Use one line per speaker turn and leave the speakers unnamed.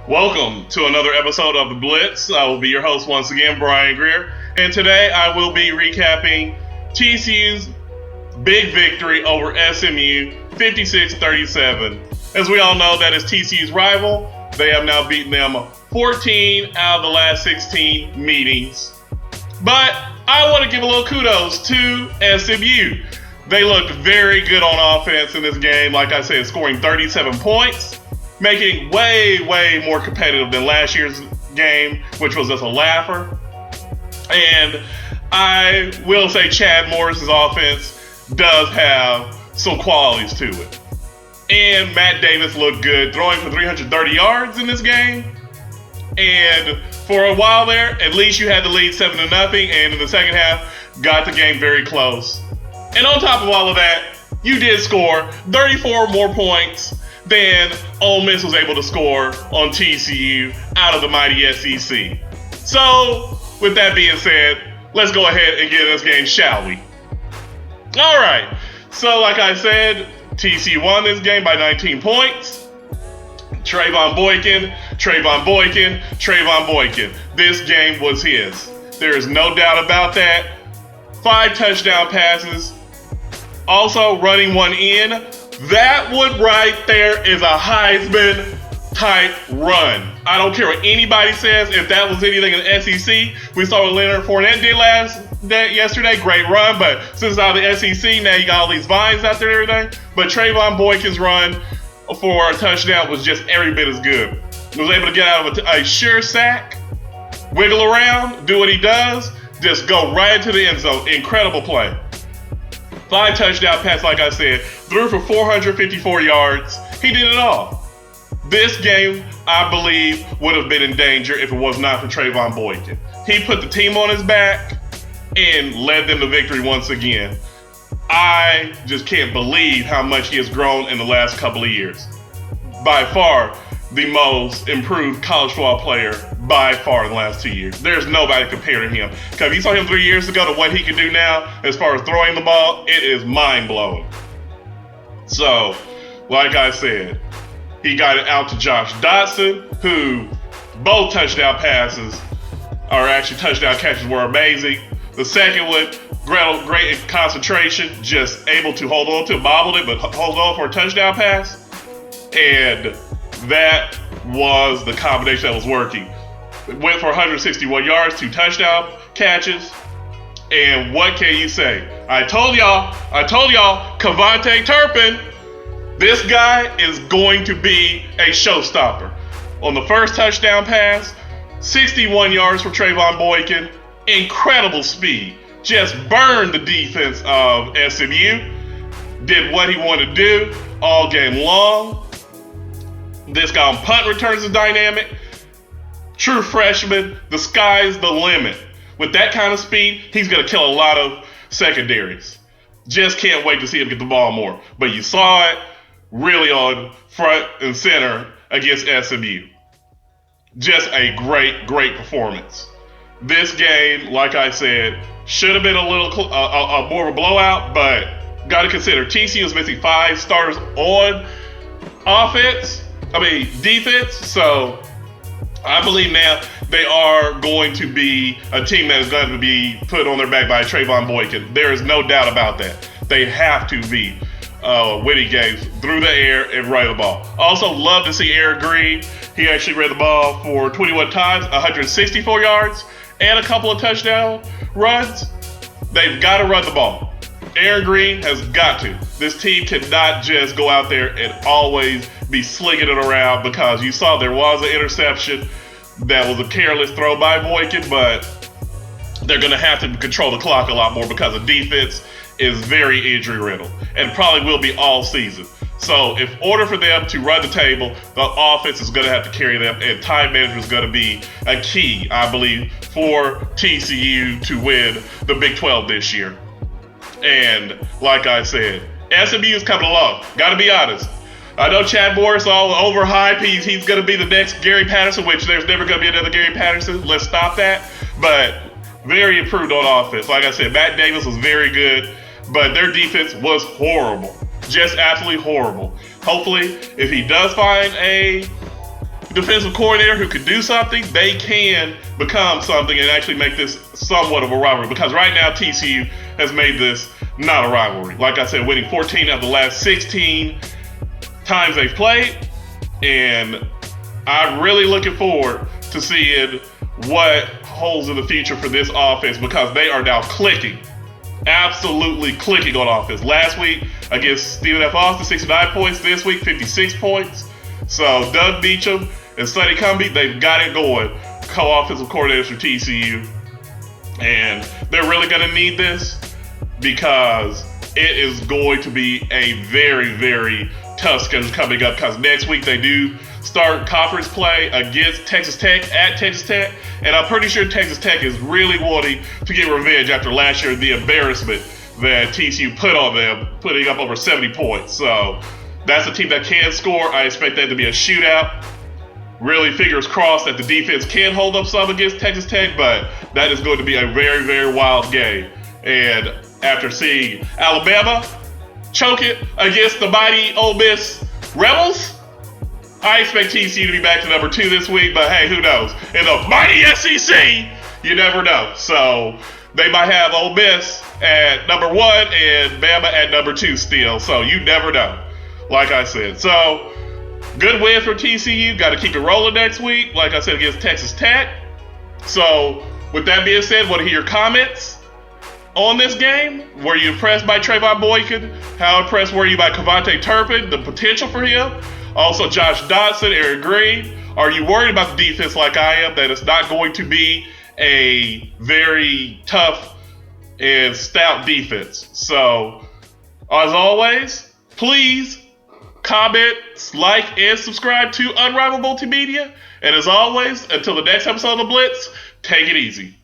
Welcome to another episode of the Blitz. I will be your host once again, Bryan Greer, and today I will be recapping TCU's big victory over SMU, 56-37. As we all know, that is TCU's rival. They have now beaten them 14 out of the last 16 meetings. But I want to give a little kudos to SMU. They looked very good on offense in this game, like I said, scoring 37 points, making it way more competitive than last year's game, which was just a laugher. And I will say Chad Morris's offense does have some qualities to it. And Matt Davis looked good, throwing for 330 yards in this game. And for a while there, at least you had the lead 7-0, and in the second half, got the game very close. And on top of all of that, you did score 34 more points than Ole Miss was able to score on TCU out of the mighty SEC. So, with that being said, let's go ahead and get in this game, shall we? Alright, so like I said, TCU won this game by 19 points. Trayvon Boykin. This game was his. There is no doubt about that. 5 touchdown passes. Also running one in. That one right there is a Heisman type run. I don't care what anybody says. If that was anything in the SEC, we saw what Leonard Fournette did yesterday. Great run, but since it's out of the SEC, now you got all these vines out there and everything. But Trayvon Boykin's run for a touchdown was just every bit as good. He was able to get out of a sure sack, wiggle around, do what he does, just go right into the end zone. Incredible play. 5 touchdown pass, like I said, threw for 454 yards. He did it all. This game, I believe, would have been in danger if it was not for Trayvon Boykin. He put the team on his back and led them to victory once again. I just can't believe how much he has grown in the last couple of years. By far, the most improved college football player by far in the last 2 years. There's nobody compared to him. Because if you saw him 3 years ago to what he can do now as far as throwing the ball, it is mind-blowing. So, like I said, he got it out to Josh Dotson, who both touchdown passes, or actually touchdown catches, were amazing. The second one, great in concentration, just able to hold on to it, bobbled it, but hold on for a touchdown pass. And that was the combination that was working. It went for 161 yards, 2 touchdown catches. And what can you say? I told y'all, Kavontae Turpin, this guy is going to be a showstopper. On the first touchdown pass, 61 yards for Trayvon Boykin. Incredible speed. Just burned the defense of SMU. Did what he wanted to do all game long. This guy on punt returns is dynamic. True freshman, the sky's the limit. With that kind of speed, he's going to kill a lot of secondaries. Just can't wait to see him get the ball more. But you saw it really on front and center against SMU. Just a great performance. This game, like I said, should have been a little more of a blowout, but got to consider TCU is missing 5 starters on defense. So I believe now they are going to be a team that is going to be put on their back by Trayvon Boykin. There is no doubt about that. They have to be winning games through the air and run the ball. Also, love to see Aaron Greer. He actually ran the ball for 21 times, 164 yards, and a couple of touchdown runs. They've got to run the ball. Aaron Greer has got to. This team cannot just go out there and always be slinging it around, because you saw there was an interception that was a careless throw by Boykin, but they're going to have to control the clock a lot more because the defense is very injury-riddled and probably will be all season. So in order for them to run the table, the offense is going to have to carry them, and time management is going to be a key, I believe, for TCU to win the Big 12 this year. And like I said, SMU is coming along. Got to be honest. I know Chad Morris all overhyped. He's going to be the next Gary Patterson, which there's never going to be another Gary Patterson. Let's stop that. But very improved on offense. Like I said, Matt Davis was very good, but their defense was horrible. Just absolutely horrible. Hopefully, if he does find a defensive coordinator who could do something, they can become something and actually make this somewhat of a rivalry. Because right now, TCU has made this not a rivalry. Like I said, winning 14 of the last 16 times they've played. And I'm really looking forward to seeing what holds in the future for this offense, because they are now clicking. Absolutely clicking on offense. Last week against Stephen F. Austin, 69 points. This week, 56 points. So Doug Beacham and Sonny Cumbie, they've got it going. Co-offensive coordinators for TCU. And they're really going to need this, because it is going to be a very, very tough schedule coming up, because next week they do start conference play against Texas Tech at Texas Tech. And I'm pretty sure Texas Tech is really wanting to get revenge after last year, the embarrassment that TCU put on them, putting up over 70 points. So that's a team that can score. I expect that to be a shootout. Really fingers crossed that the defense can hold up some against Texas Tech, but that is going to be a very, very wild game. And after seeing Alabama choke it against the mighty Ole Miss Rebels, I expect TCU to be back to number 2 this week, but hey, who knows? In the mighty SEC, you never know. So they might have Ole Miss at number 1 and Bama at number 2 still. So you never know, like I said. So good win for TCU. Got to keep it rolling next week, like I said, against Texas Tech. So with that being said, want to hear your comments on this game? Were you impressed by Trayvon Boykin? How impressed were you by Kevontae Turpin, the potential for him? Also, Josh Dotson, Aaron Green. Are you worried about the defense like I am, that it's not going to be a very tough and stout defense? So, as always, please comment, like, and subscribe to Unrivaled Multimedia. And as always, until the next episode of the Blitz, take it easy.